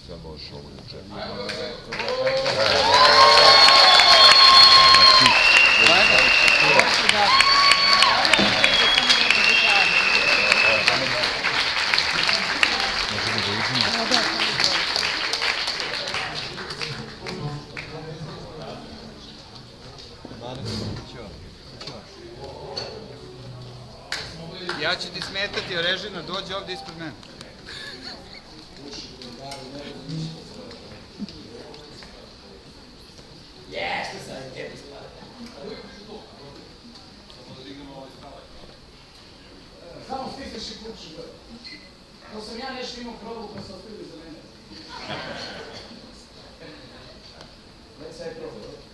Sad možeš ovo da čekam. Ja ću ti smetati, Režina, dođi ovdje ispred mene. Jeste sad i tebi spada. Samo stisneš i kuću gore. To sam ja nešto imao probu pa se ostavili za mene. Već sad je probu.